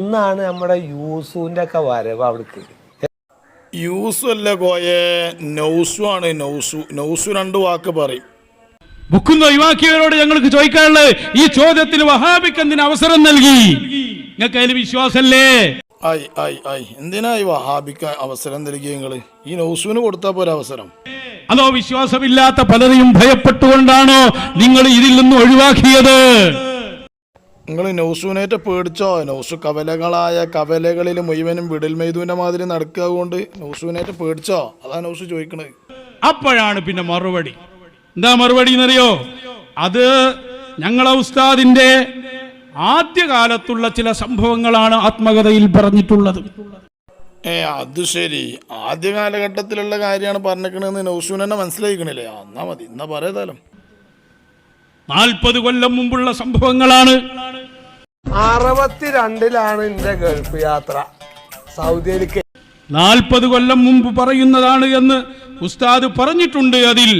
ഇന്നാണ് നമ്മുടെ യൂസുവിന്റെ ഒക്കെ വരവ് അവിടേക്ക്. യൂസു അല്ല കോയെ, നൗസു ആണ്. നൗസു രണ്ട് വാക്ക് പറയും. ബുക്കുന്ന ഒഴിവാക്കിയവരോട് ഞങ്ങൾക്ക് ചോദിക്കാനുള്ളത്, ഈ ചോദ്യത്തിന് വഹാബിക്ക് എന്തിന് അവസരം നൽകി? നിങ്ങൾക്ക് അതിൽ വിശ്വാസല്ലേ? എന്തിനാ ഈ വഹാബിക്ക് അവസരം നൽകിയ നിങ്ങള്? ഈ നൗസുവിന് കൊടുത്താ പോരാ അവസരം? അതോ വിശ്വാസമില്ലാത്ത പലരെയും ഭയപ്പെട്ടുകൊണ്ടാണോ നിങ്ങൾ ഇതിൽ നിന്ന് ഒഴിവാക്കിയത്? നിങ്ങൾ നൗസുവിനേറ്റ് പേടിച്ചോ? നൗസു കവലകളായ കവലകളിൽ മുഴുവനും വിടൽ മെയ്തുവിന്റെ മാതിരി നടക്കുക കൊണ്ട് നൗസുവിനേറ്റ് പേടിച്ചോ? അതാ നൗസു ചോദിക്കണത്. അപ്പോഴാണ് പിന്നെ മറുപടി. എന്താ മറുപടി എന്നറിയോ? അത് ഞങ്ങളെ ഉസ്താദിന്റെ ആദ്യകാലത്തുള്ള ചില സംഭവങ്ങളാണ് ആത്മകഥയിൽ പറഞ്ഞിട്ടുള്ളത്. അത് ശരി, ആദ്യ കാലഘട്ടത്തിലുള്ള കാര്യമാണ് പറഞ്ഞിരിക്കണെന്ന് നൗസുവിന് തന്നെ മനസ്സിലായിക്കണില്ലേ? എന്നാ മതി, എന്നാ പറയതാലും 40 കൊല്ലം മുമ്പുള്ള സംഭവങ്ങളാണ്. 62-ലാണ് എന്റെ ഗൾഫ് യാത്ര സൗദിയിലേക്ക്. 40 കൊല്ലം മുമ്പ് പറയുന്നതാണ് എന്ന് ഉസ്താദ് പറഞ്ഞിട്ടുണ്ട്. അതിൽ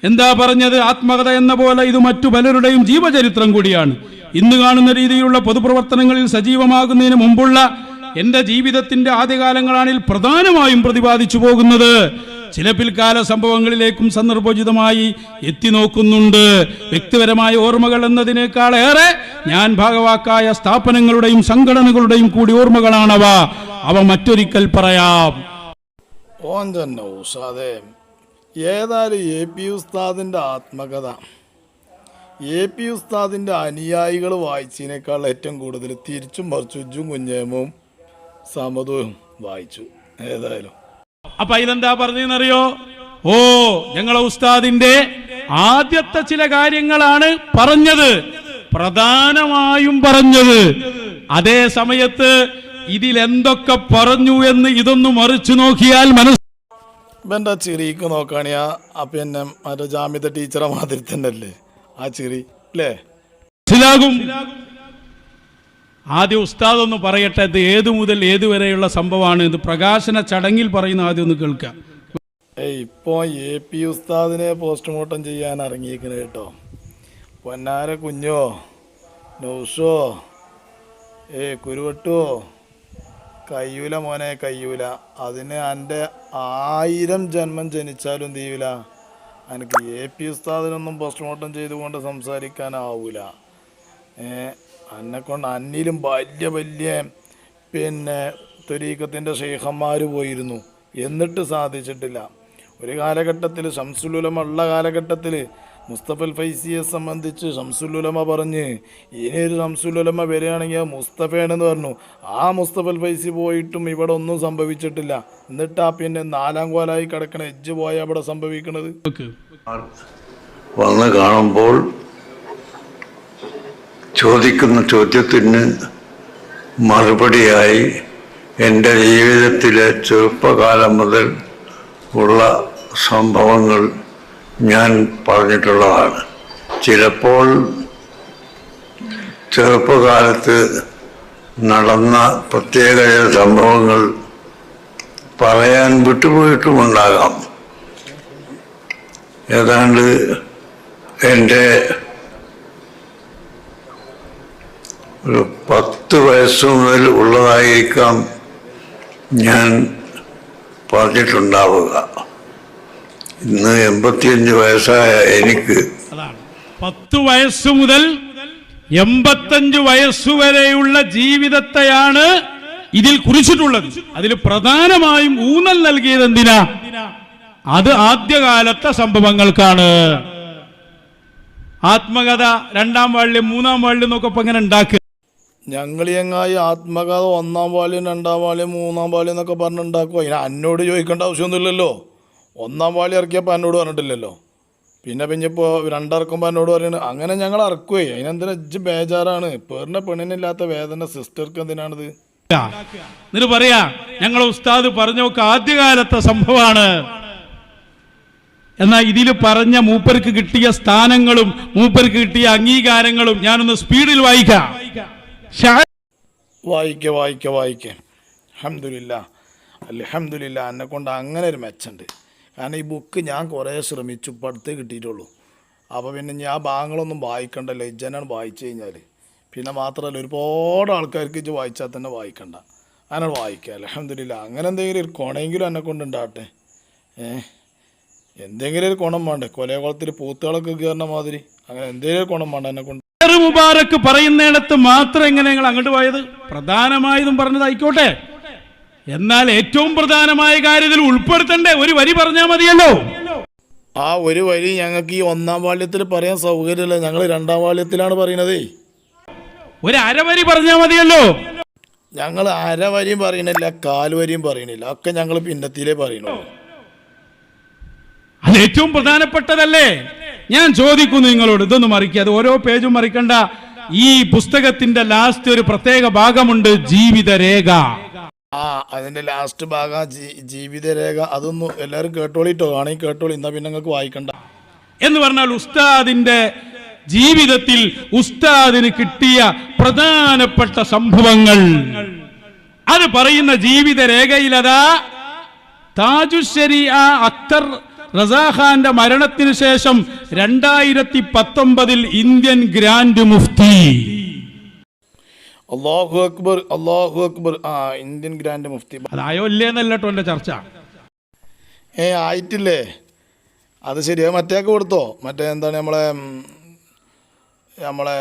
എന്താ പറഞ്ഞത്? ആത്മകഥ എന്ന പോലെ ഇത് മറ്റു പലരുടെയും ജീവചരിത്രം കൂടിയാണ്. ഇന്ന് കാണുന്ന രീതിയിലുള്ള പൊതുപ്രവർത്തനങ്ങളിൽ സജീവമാകുന്നതിന് മുമ്പുള്ള എന്റെ ജീവിതത്തിന്റെ ആദ്യകാലങ്ങളാണ് പ്രധാനമായും പ്രതിപാദിച്ചു പോകുന്നത്. ചില പിൽക്കാല സംഭവങ്ങളിലേക്കും സന്ദർഭോചിതമായി എത്തി നോക്കുന്നുണ്ട്. വ്യക്തിപരമായ ഓർമ്മകൾ എന്നതിനേക്കാളേറെ ഞാൻ ഭാഗവാക്കായ സ്ഥാപനങ്ങളുടെയും സംഘടനകളുടെയും കൂടി ഓർമ്മകളാണവ. അവ മറ്റൊരിക്കൽ പറയാം. ഓൻ തന്നെ ഉസ്താദേ, ഏതായാലും AP ഉസ്താദിൻ്റെ ആത്മകഥ AP ഉസ്താദിൻ്റെ അനുയായികൾ വായിച്ചതിനേക്കാൾ ഏറ്റവും കൂടുതൽ തിരിച്ചും മറിച്ചും കുഞ്ഞേമും സമതും വായിച്ചു. ഏതായാലും അപ്പൊ ഇതെന്താ പറഞ്ഞെന്നറിയോ? ഞങ്ങളെ ഉസ്താദിന്റെ ആദ്യത്തെ ചില കാര്യങ്ങളാണ് പറഞ്ഞത്, പ്രധാനമായും പറഞ്ഞത്. അതേ സമയത്ത് ഇതിലെന്തൊക്കെ പറഞ്ഞു എന്ന് ഇതൊന്ന് മറിച്ചു നോക്കിയാൽ ഇവൻ്റെ ആ ചിറിക്ക് നോക്കുകയാണെങ്കിൽ പിന്നെ മറ്റേ ജാമ്യത്തെ ടീച്ചറെ മാതിരി തന്നെ അല്ലേ ആ ചിറി, അല്ലേ? മനസ്സിലാകും. ആദ്യം ഉസ്താദ് ഒന്ന് പറയട്ടെ, ഇത് ഏതു മുതൽ ഏതുവരെയുള്ള സംഭവമാണ് ഇത് പ്രകാശന ചടങ്ങിൽ പറയുന്ന. ആദ്യം ഒന്ന് കേൾക്കാം. ഇപ്പോൾ AP ഉസ്താദിനെ പോസ്റ്റ്മോർട്ടം ചെയ്യാൻ ഇറങ്ങിയിരിക്കുന്നത് കേട്ടോ. പൊന്നാര കുഞ്ഞോ, നൗസോ, കുരുവട്ടോ, കയ്യൂല മോനെ, കയ്യൂല. അതിന് എൻ്റെ 1000 ജന്മം ജനിച്ചാലും തീവില. എനിക്ക് AP ഉസ്താദിനൊന്നും പോസ്റ്റ്മോർട്ടം ചെയ്തുകൊണ്ട് സംസാരിക്കാനാവൂല. എന്നെക്കൊണ്ട് അന്നിലും വലിയ വലിയ പിന്നെ ത്വരീഖത്തിൻ്റെ ഷെയ്ഖന്മാർ പോയിരുന്നു, എന്നിട്ട് സാധിച്ചിട്ടില്ല. ഒരു കാലഘട്ടത്തിൽ ശംസുൽ ഉലമ ഉള്ള കാലഘട്ടത്തിൽ മുസ്തഫൽ ഫൈസിയെ സംബന്ധിച്ച് ശംസുൽ ഉലമ പറഞ്ഞ് ഇനിയൊരു ശംസുൽ ഉലമ വരികയാണെങ്കിൽ മുസ്തഫയാണെന്ന് പറഞ്ഞു. ആ മുസ്തഫൽ ഫൈസി പോയിട്ടും ഇവിടെ ഒന്നും സംഭവിച്ചിട്ടില്ല. എന്നിട്ടാ പിന്നെ 4-ാം കോലായി കിടക്കണ എജ്ജ് പോയ അവിടെ സംഭവിക്കണത്. വന്ന് കാണുമ്പോൾ ചോദിക്കുന്ന ചോദ്യത്തിന് മറുപടിയായി എൻ്റെ ജീവിതത്തിലെ ചെറുപ്പകാലം മുതൽ ഉള്ള സംഭവങ്ങൾ ഞാൻ പറഞ്ഞിട്ടുള്ളതാണ്. ചിലപ്പോൾ ചെറുപ്പകാലത്ത് നടന്ന പ്രത്യേക സംഭവങ്ങൾ പറയാൻ വിട്ടുപോയിട്ടുമുണ്ടാകാം. ഏതാണ്ട് എൻ്റെ ഒരു 10 വയസ്സ് മുതൽ ഉള്ളതായിരിക്കാം ഞാൻ പറഞ്ഞിട്ടുണ്ടാവുക. ഇന്ന് 85 വയസ്സായ എനിക്ക് 10 വയസ്സ് മുതൽ 85 വയസ്സുവരെയുള്ള ജീവിതത്തെയാണ് ഇതിൽ കുറിച്ചിട്ടുള്ളത്. അതിൽ പ്രധാനമായും ഊന്നൽ നൽകിയത് എന്തിനാ? അത് ആദ്യകാലത്തെ സംഭവങ്ങൾക്കാണ്. ആത്മകഥ 2-ാം വാള്യം 3-ാം വാള്യം എന്നൊക്കെ ഇപ്പൊ ഇങ്ങനെ ഉണ്ടാക്കുക. ഞങ്ങൾ ചങ്ങായി ആത്മകഥ 1-ാം വാള്യം 2-ാം വാള്യം 3-ാം വാള്യം എന്നൊക്കെ പറഞ്ഞുണ്ടാക്കുക. അതിന് എന്നോട് ചോദിക്കേണ്ട ആവശ്യമൊന്നുമില്ലല്ലോ. 1-ാം വാള്യം ഇറക്കിയപ്പോൾ എന്നോട് പറഞ്ഞിട്ടില്ലല്ലോ. പിന്നെ ഇപ്പോൾ 2 ഇറക്കുമ്പോൾ എന്നോട് പറയുന്നത്. അങ്ങനെ ഞങ്ങൾ ഇറക്കുവേ. അതിനെന്തിനാ ഇജ്ജ് ബേജാറാണ്? പേരിൻ്റെ പെണ്ണിനില്ലാത്ത വേദന സിസ്റ്റർക്ക് എന്തിനാണിത്? എന്നിട്ട് പറയാ, ഞങ്ങളെ ഉസ്താദ് പറഞ്ഞൊക്കെ ആദ്യകാലത്തെ സംഭവമാണ്. എന്നാൽ ഇതിൽ പറഞ്ഞ മൂപ്പർക്ക് കിട്ടിയ സ്ഥാനങ്ങളും മൂപ്പർക്ക് കിട്ടിയ അംഗീകാരങ്ങളും ഞാനൊന്ന് സ്പീഡിൽ വായിക്കാം. വായിക്കേ. അൽഹംദുലില്ലാ എന്നെ കൊണ്ട് അങ്ങനെ ഒരു മെച്ചുണ്ട്. കാരണം ഈ ബുക്ക് ഞാൻ കുറേ ശ്രമിച്ചു, ഇപ്പം അടുത്തേ കിട്ടിയിട്ടുള്ളൂ. അപ്പോൾ പിന്നെ ഞാൻ ഭാഗങ്ങളൊന്നും വായിക്കണ്ടല്ലോ, ഇജ്ജനാണ് വായിച്ചു കഴിഞ്ഞാൽ. പിന്നെ മാത്രമല്ല ഒരുപാട് ആൾക്കാർക്ക് ഇത് വായിച്ചാൽ തന്നെ വായിക്കണ്ട, അങ്ങനെ വായിക്കുക. അൽഹംദുലില്ലാ. അങ്ങനെ എന്തെങ്കിലും ഒരു കുണമെങ്കിലും എന്നെ കൊണ്ടുണ്ടാട്ടെ. എന്തെങ്കിലും ഒരു കുണം വേണ്ടേ? കൊലകുളത്തിൽ പൂത്തുകളൊക്കെ കയറുന്ന മാതിരി അങ്ങനെ എന്തെങ്കിലും ഒരു കുണം വേണ്ട എന്നെ കൊണ്ട്. മുബാറക്ക് പറയുന്നിടത്ത് മാത്രം എങ്ങനെ നിങ്ങൾ അങ്ങോട്ട് പോയത്? പ്രധാനമായതും പറഞ്ഞതായിക്കോട്ടെ, എന്നാൽ ഏറ്റവും പ്രധാനമായ കാര്യത്തിൽ ഉൾപ്പെടുത്തണ്ടേ? ഒരു വരി പറഞ്ഞാൽ മതിയല്ലോ. ആ ഒരു വരി ഞങ്ങൾക്ക് ഈ 1-ാം വാള്യത്തിൽ പറയാൻ സൗകര്യമില്ല, ഞങ്ങൾ 2-ാം വാള്യത്തിലാണ് പറയുന്നത്. ഒരു അരവരി പറഞ്ഞാൽ മതിയല്ലോ. ഞങ്ങൾ അരവരിയും പറയണില്ല, 1/4 വരിയും പറയണില്ല, ഒക്കെ ഞങ്ങൾ പിന്നത്തിലേ പറയണുള്ളൂ. അത് ഏറ്റവും പ്രധാനപ്പെട്ടതല്ലേ? ഞാൻ ചോദിക്കുന്നു നിങ്ങളോട്, ഇതൊന്നും മറിക്കാതെ ഓരോ പേജും മറിക്കണ്ട. ഈ പുസ്തകത്തിന്റെ ലാസ്റ്റ് ഒരു പ്രത്യേക ഭാഗമുണ്ട്, ജീവിതരേഖ. അതിന്റെ ലാസ്റ്റ് ഭാഗം ജീവിതരേഖ. അതൊന്നും എല്ലാവരും കേട്ടോളിട്ടോ, ആണെങ്കിൽ കേട്ടോളി, എന്നാ പിന്നെ നിങ്ങൾക്ക് വായിക്കണ്ട. എന്ന് പറഞ്ഞാൽ ഉസ്താദിന്റെ ജീവിതത്തിൽ ഉസ്താദിന് കിട്ടിയ പ്രധാനപ്പെട്ട സംഭവങ്ങൾ അത് പറയുന്ന ജീവിതരേഖയിലതാ താജുശ്ശരീഅ അക്തർ റസാഖാന്റെ മരണത്തിന് ശേഷം 2019 ഇന്ത്യൻ ഗ്രാൻഡ് മുഫ്തി. അല്ലാഹു അക്ബർ, അല്ലാഹു അക്ബർ. ഇന്ത്യൻ ഗ്രാൻഡ് മുഫ്തി അതായോ ഇല്ലേന്നല്ലോ എന്റെ ചർച്ച. ആയിട്ടില്ലേ? അത് ശരിയാ. മറ്റേക്ക് കൊടുത്തോ? മറ്റേ എന്താണ് നമ്മളെ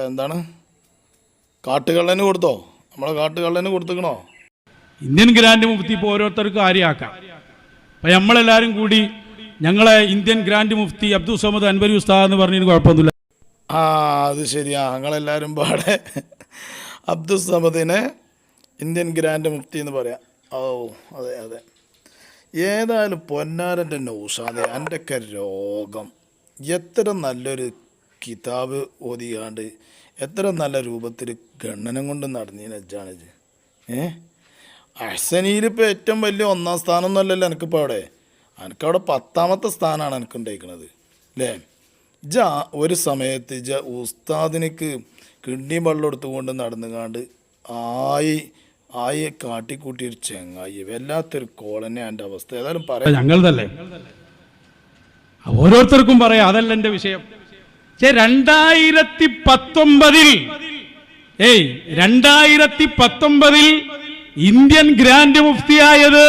എന്താണ് കാട്ടുകള്ളന് കൊടുത്തോ? നമ്മളെ കാട്ടുകള്ളന് കൊടുത്തിക്കണോ? ഇന്ത്യൻ ഗ്രാൻഡ് മുഫ്തി ഇപ്പോൾ ഓരോരുത്തർക്കും കാര്യമാക്കാം. അപ്പം നമ്മളെല്ലാവരും കൂടി ഞങ്ങളെ ഇന്ത്യൻ ഗ്രാൻഡ് മുഫ്തി അബ്ദുൽ സമദ് അൻവരി ഉസ്താദ് എന്ന് പറഞ്ഞതിന് കുഴപ്പമൊന്നുമില്ല. അത് ശരിയാ. ഞങ്ങളെല്ലാവരും പാടെ അബ്ദുൽ സമദിനെ ഇന്ത്യൻ ഗ്രാൻഡ് മുഫ്തി എന്ന് പറയാം. അതെ അതെ. ഏതായാലും പൊന്നാരൻ്റെ നൗഷാദെ, എൻ്റെയൊക്കെ രോഗം എത്ര നല്ലൊരു കിതാബ് ഓതിയാണ്ട് എത്ര നല്ല രൂപത്തിൽ ഗണ്ണനം കൊണ്ട് നടന്നീന് അജ്ജാണിത്. അഹ്സനിയിലിപ്പോൾ ഏറ്റവും വലിയ 1-ാം സ്ഥാനം ഒന്നുമല്ലല്ലോ എനിക്കിപ്പോൾ അവിടെ. എനിക്കവിടെ 10-ാമത്തെ സ്ഥാനമാണ് എനിക്ക് ഉണ്ടായിരിക്കണത് അല്ലേ? ഒരു സമയത്ത് ഉസ്താദിനിക്ക് കിഡ്നി വെള്ളം എടുത്തുകൊണ്ട് നടന്നുകാണ്ട് ആയി കാട്ടിക്കൂട്ടിയൊരു ചെങ്ങായി, വല്ലാത്തൊരു കോളന്നെ എൻ്റെ അവസ്ഥ. ഏതായാലും പറയാം, ഞങ്ങളതല്ലേ, ഓരോരുത്തർക്കും പറയാം, അതല്ല എൻ്റെ വിഷയം. 2019 ഇന്ത്യൻ ഗ്രാൻഡ് മുഫ്തിയായത്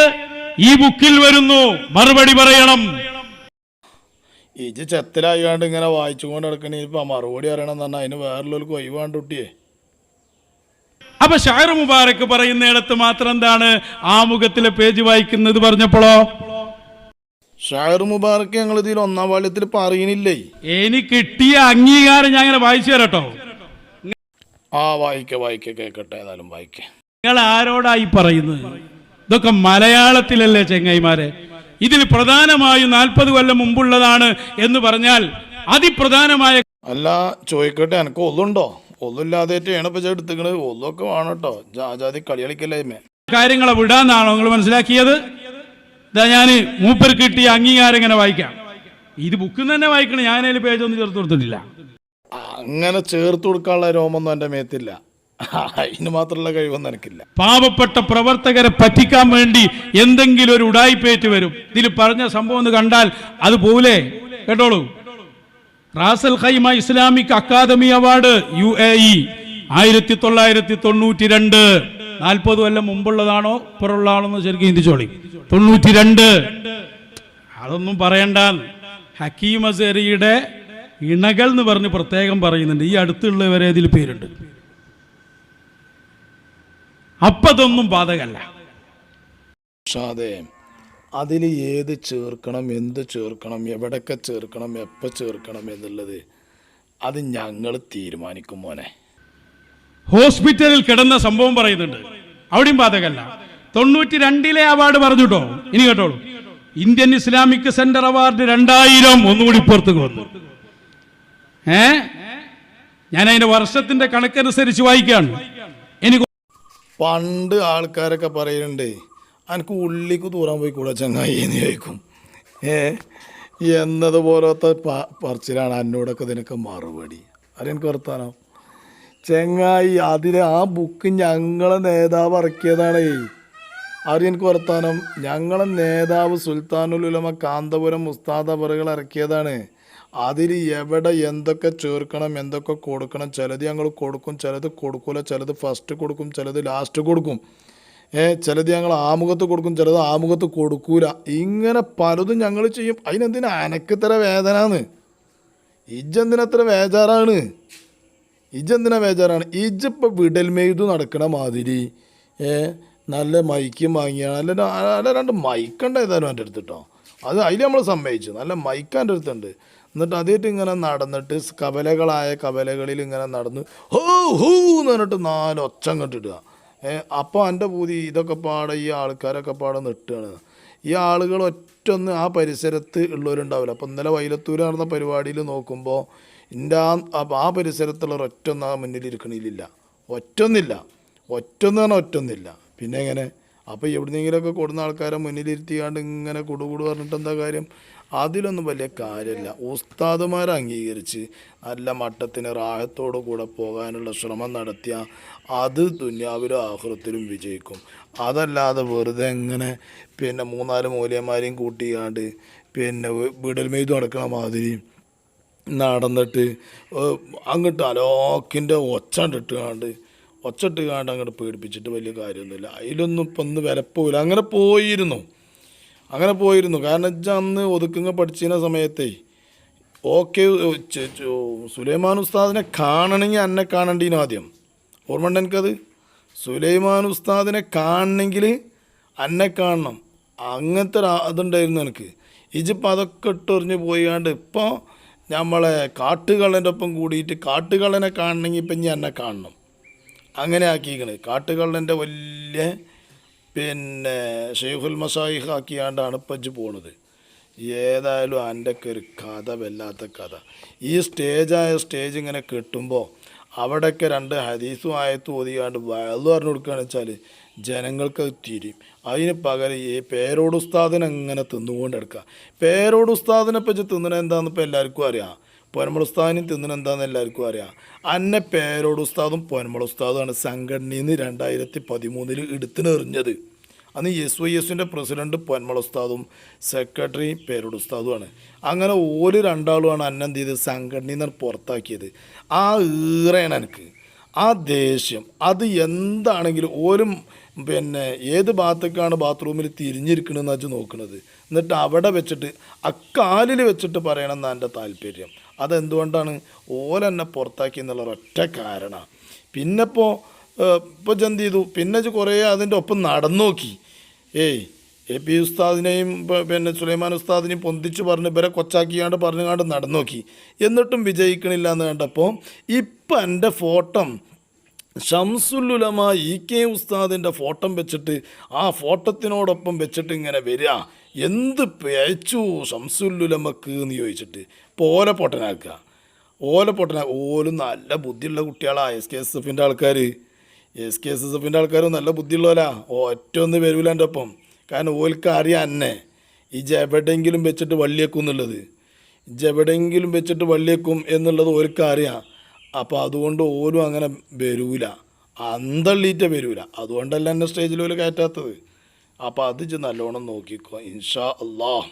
ഈ ബുക്കിൽ വരുന്നു. മറുപടി പറയണം. ഇജ് ചെത്തലായിക്കാണ്ട് ഇങ്ങനെ വായിച്ചുകൊണ്ട് നടക്കണേ, ഇപ്പൊ മറുപടി അറിയണം എന്ന് പറഞ്ഞാൽ അതിന് വേറെല്ലോർക്ക് ഒഴിവാണ്ട് കുട്ടിയെ. അപ്പൊ ഷായർ മുബാറക്ക് പറയുന്നിടത്ത് മാത്രം എന്താണ് ആമുഖത്തിലെ പേജ് വായിക്കുന്നത് പറഞ്ഞപ്പോഴോ? ഷായർ മുബാറക്ക് ഞങ്ങൾ ഇതിൽ 1-ാം വാള്യത്തിൽ പറയുന്നില്ലേ? എനിക്ക് കിട്ടിയ അംഗീകാരം ഞാൻ അങ്ങനെ വായിച്ചു തരട്ടോ. വായിക്ക കേക്കട്ടെ. ഏതായാലും വായിക്കേ. നിങ്ങൾ ആരോടായി പറയുന്നത്? ഇതൊക്കെ മലയാളത്തിലല്ലേ ചെങ്ങൈമാരെ? ഇതിൽ പ്രധാനമായും 40 കൊല്ലം മുമ്പുള്ളതാണ് എന്ന് പറഞ്ഞാൽ അതിപ്രധാനമായ അല്ല ചോദിക്കട്ടെ, എനിക്ക് ഒന്നുണ്ടോ? ഒന്നുമില്ലാതെയാണ് ഇപ്പൊ എടുത്തിക്കണത്. ഒന്നൊക്കെ വേണം കേട്ടോ. ജാതി കളി കളിക്കല്ലേ കാര്യങ്ങളെ വിടാന്നാണോ നിങ്ങൾ മനസ്സിലാക്കിയത്? ഇതാ ഞാൻ മൂപ്പർ കിട്ടിയ അംഗീകാരം ഇങ്ങനെ വായിക്കാം. ഇത് ബുക്കിൽ തന്നെ വായിക്കണം, ഞാനതിൽ പേജൊന്നും ചേർത്ത് കൊടുത്തിട്ടില്ല. അങ്ങനെ ചേർത്ത് കൊടുക്കാനുള്ള രോമൊന്നും എൻ്റെ മേത്തില്ല, അതിന് മാത്രമുള്ള കഴിവൊന്നും എനിക്കില്ല. പാവപ്പെട്ട പ്രവർത്തകരെ പറ്റിക്കാൻ വേണ്ടി എന്തെങ്കിലും ഒരു ഉടായിപ്പേറ്റ് വരും. ഇതിൽ പറഞ്ഞ സംഭവം ഒന്ന് കണ്ടാൽ അതുപോലെ കേട്ടോളൂ. Ras Al Khaimah Islamic academy award UAE 1992. 40 കൊല്ലം മുമ്പുള്ളതാണോ ഇപ്പുറമുള്ളതാണോ എന്ന് ശരിക്കും ചിന്തിച്ചോളി. 92. അതൊന്നും പറയണ്ട. ഹക്കീം അസരിയുടെ ഇണകൾ എന്ന് പറഞ്ഞ് പ്രത്യേകം പറയുന്നുണ്ട്. ഈ അടുത്തുള്ളവരെ ഇതിൽ പേരുണ്ട്. അപ്പതൊന്നും ബാധകല്ല. അതിൽ ഏത് ചേർക്കണം, എന്ത് ചേർക്കണം, എവിടൊക്കെ ചേർക്കണം, എപ്പോൾ ചേർക്കണം എന്നുള്ളത് അത് ഞങ്ങൾ തീരുമാനിക്കും മോനെ. ഹോസ്പിറ്റലിൽ കിടന്ന സംഭവം പറയുന്നുണ്ട്, അവിടെയും ബാധകല്ല. 92 അവാർഡ് പറഞ്ഞുട്ടോ. ഇനി കേട്ടോളൂ. ഇന്ത്യൻ ഇസ്ലാമിക് സെന്റർ അവാർഡ് 2000 ഒന്നുകൂടി പുറത്തേക്ക് വന്നു. ഞാൻ അതിന്റെ വർഷത്തിന്റെ കണക്കനുസരിച്ച് വായിക്കാണ്. എനിക്ക് പണ്ട് ആൾക്കാരൊക്കെ പറയുന്നുണ്ട്, എനിക്ക് ഉള്ളിക്ക് തൂറാൻ പോയി കൂടെ ചങ്ങായി എന്ന് ചോദിക്കും. എന്നതുപോലത്തെ പറച്ചിലാണ് എന്നോടൊക്കെ ഇതിനൊക്കെ മറുപടി. അതെനിക്ക് വർത്താനോ ചെങ്ങായി? അതിന് ആ ബുക്ക് ഞങ്ങളെ നേതാവ് ഇറക്കിയതാണ്. അറിയെനിക്ക് വർത്താനം. ഞങ്ങളെ നേതാവ് സുൽത്താനുൽ ഉലമ കാന്തപുരം ഉസ്താദ് അവറുകൾ ഇറക്കിയതാണ്. അതിൽ എവിടെ എന്തൊക്കെ ചേർക്കണം, എന്തൊക്കെ കൊടുക്കണം. ചിലത് ഞങ്ങൾ കൊടുക്കും, ചിലത് കൊടുക്കൂല, ചിലത് ഫസ്റ്റ് കൊടുക്കും, ചിലത് ലാസ്റ്റ് കൊടുക്കും. ചിലത് ഞങ്ങൾ ആമുഖത്ത് കൊടുക്കും, ചിലത് ആമുഖത്ത് കൊടുക്കൂല. ഇങ്ങനെ പലതും ഞങ്ങൾ ചെയ്യും. അതിനെന്തിനാ അനക്കിത്ര വേദനാന്ന്? ഇജ്ജെന്തിനത്ര ബേജാറാണ്? ഇജ്ജെന്തിനാ ബേജാറാണ്? ഇജ്ജിപ്പോൾ വിടൽ മെയ്തു നടക്കണ മാതിരി നല്ല മൈക്കും വാങ്ങിയാണ്. നല്ല 2 മൈക്കുണ്ട് ഏതായാലും എൻ്റെ അടുത്ത് കേട്ടോ. അത് അതിൽ നമ്മൾ സമ്മതിച്ചു. നല്ല മൈക്ക് എൻ്റെ അടുത്തുണ്ട്. എന്നിട്ട് അതേറ്റ് ഇങ്ങനെ നടന്നിട്ട് കവലകളായ കവലകളിൽ ഇങ്ങനെ നടന്ന് ഹോ ഹൂ എന്ന് പറഞ്ഞിട്ട് 4 ഒച്ച അങ്ങോട്ട് ഇടുക. അപ്പോൾ എൻ്റെ പൂതി ഇതൊക്കെ പാടെ ഈ ആൾക്കാരൊക്കെ പാടെ നിട്ടുകയാണ്. ഈ ആളുകൾ ഒറ്റൊന്ന് ആ പരിസരത്ത് ഉള്ളവരുണ്ടാവില്ല. അപ്പോൾ ഇന്നലെ വൈലത്തൂർ നടന്ന പരിപാടിയിൽ നോക്കുമ്പോൾ ആ പരിസരത്തുള്ള ഒറ്റൊന്നും ആ മുന്നിലിരിക്കണില്ല. ഒറ്റൊന്നില്ല. ഒറ്റൊന്നില്ല. പിന്നെ എങ്ങനെ? അപ്പോൾ എവിടുന്നെങ്കിലുമൊക്കെ കൊടുന്ന ആൾക്കാരെ മുന്നിലിരുത്തിയാണ്ട് ഇങ്ങനെ കുടുകൂട് പറഞ്ഞിട്ട് എന്താ കാര്യം? അതിലൊന്നും വലിയ കാര്യമില്ല. ഉസ്താദുമാരെ അംഗീകരിച്ച് നല്ല മട്ടത്തിന് റാഹത്തോടു കൂടെ പോകാനുള്ള ശ്രമം നടത്തിയാൽ അത് ദുനിയാവിലും ആഖിറത്തിലും വിജയിക്കും. അതല്ലാതെ വെറുതെ എങ്ങനെ 3-4 മൂല്യന്മാരെയും കൂട്ടിയാണ്ട് വിടൽ മെയ്തു നടക്കണ മാതിരി നടന്നിട്ട് അങ്ങോട്ട് അലോക്കിൻ്റെ ഒച്ചിട്ടുകാണ്ട് അങ്ങോട്ട് പേടിപ്പിച്ചിട്ട് വലിയ കാര്യമൊന്നുമില്ല. അതിലൊന്നും ഇപ്പം ഒന്ന് വിലപ്പോയില്ല. അങ്ങനെ പോയിരുന്നു. കാരണം വെച്ചാൽ അന്ന് ഒതുക്കുങ്ങ പഠിച്ചിരുന്ന സമയത്തേ ഓക്കെ സുലൈമാൻ ഉസ്താദിനെ കാണണമെങ്കിൽ എന്നെ കാണണ്ടീനു ആദ്യം. ഓർമ്മയുണ്ട് എനിക്കത്. സുലൈമാൻ ഉസ്താദിനെ കാണണമെങ്കിൽ എന്നെ കാണണം. അങ്ങനത്തെ അതുണ്ടായിരുന്നു എനിക്ക്. ഇജിപ്പോൾ അതൊക്കെ ഇട്ടെറിഞ്ഞ് പോയാണ്ട് ഇപ്പോൾ നമ്മളെ കാട്ടുകള്ളൻ്റെ ഒപ്പം കൂടിയിട്ട് കാട്ടുകള്ളനെ കാണണമെങ്കിൽ ഇപ്പം ഞാൻ എന്നെ കാണണം. അങ്ങനെ ആക്കിയിരിക്കണത്. കാട്ടുകള്ളൻ്റെ വലിയ ഷെയ്ഖുൽ മശായിഖ് ആക്കിയാണ്ടാണ് ഇപ്പം പോണത്. ഏതായാലും അതിൻ്റെയൊക്കെ ഒരു കഥ, വല്ലാത്ത കഥ. ഈ സ്റ്റേജ് ഇങ്ങനെ കെട്ടുമ്പോൾ അവിടെയൊക്കെ 2 ഹദീസും ആയത്തും ഓതിയാണ്ട് വയലു പറഞ്ഞു കൊടുക്കുകയാണെന്ന് വെച്ചാൽ ജനങ്ങൾക്ക് തിരിയും. അതിന് പകരം ഈ പേരോട് ഉസ്താദിനെ അങ്ങനെ തിന്നുകൊണ്ട് എടുക്കുക. പേരോട് ഉസ്താദിനെ പറ്റി തിന്നണ എന്താണെന്ന് ഇപ്പോൾ എല്ലാവർക്കും അറിയാം. പൊന്മള ഉസ്താദിനും തിന്നണ എന്താണെന്ന് എല്ലാവർക്കും അറിയാം. അന്നെ പേരോട് ഉസ്താദും പൊന്മള ഉസ്താദുമാണ് സംഘടനയിൽ നിന്ന് 2013 എടുത്തിനെറിഞ്ഞത്. അന്ന് SYSൻ്റെ പ്രസിഡന്റ് പൊന്മള ഉസ്താദും സെക്രട്ടറി പേരോട് ഉസ്താദുമാണ്. അങ്ങനെ ഓല് 2 ആളുമാണ് അന്നെന്ത് ചെയ്ത് സംഘടനയിൽ നിന്ന് പുറത്താക്കിയത്. ആ ഈറയാണ് എനിക്ക്, ആ ദേഷ്യം. അത് എന്താണെങ്കിലും ഓരും ഏത് ഭാഗത്തേക്കാണ് ബാത്റൂമിൽ തിരിഞ്ഞിരിക്കണമെന്ന് വെച്ച് നോക്കുന്നത്. എന്നിട്ട് അവിടെ വെച്ചിട്ട് അക്കാലിൽ വെച്ചിട്ട് പറയണമെന്നാണ് എൻ്റെ താല്പര്യം. അതെന്തുകൊണ്ടാണ്? ഓലെന്നെ പുറത്താക്കി എന്നുള്ള ഒറ്റ കാരണമാണ്. പിന്നെ ഇപ്പോൾ എന്ത് ചെയ്തു? പിന്നെ കുറേ അതിൻ്റെ ഒപ്പം നടന്നു നോക്കി. AP ഉസ്താദിനെയും സുലൈമാൻ ഉസ്താദിനെയും പൊന്തിച്ച് പറഞ്ഞ് ഇവരെ കൊച്ചാക്കിയാണ്ട് പറഞ്ഞുകൊണ്ട് നടന്നു നോക്കി. എന്നിട്ടും വിജയിക്കണില്ല എന്ന് കണ്ടപ്പോൾ ഇപ്പം എൻ്റെ ഫോട്ടോ ഷംസുൽ ഉലമ EK ഉസ്താദിൻ്റെ ഫോട്ടോ വെച്ചിട്ട് ആ ഫോട്ടത്തിനോടൊപ്പം വെച്ചിട്ട് ഇങ്ങനെ വരിക. എന്ത് പേച്ചു ഷംസുൽ ഉലമക്ക് എന്ന് ചോദിച്ചിട്ട് ഇപ്പോൾ ഓലപ്പൊട്ടനാക്കുക. ഓലും നല്ല ബുദ്ധിയുള്ള കുട്ടികളാണ്. SKSFൻ്റെ ആൾക്കാരും നല്ല ബുദ്ധിയുള്ളവരാ. ഒറ്റൊന്ന് വരൂല എൻ്റെ ഒപ്പം. കാരണം ഓൽക്ക് അറിയാം എന്നെ എവിടെയെങ്കിലും വെച്ചിട്ട് വള്ളിയേക്കും എന്നുള്ളത് ഓൽക്ക് അറിയാം. അപ്പോൾ അതുകൊണ്ട് ഓലും അങ്ങനെ വരൂല, അന്തള്ളിയിട്ട് വരൂല. അതുകൊണ്ടല്ല എന്നെ സ്റ്റേജിൽ ഓല് കയറ്റാത്തത്. അപ്പോൾ അത് നല്ലോണം നോക്കിക്കോ ഇൻഷാ അല്ലാഹ്.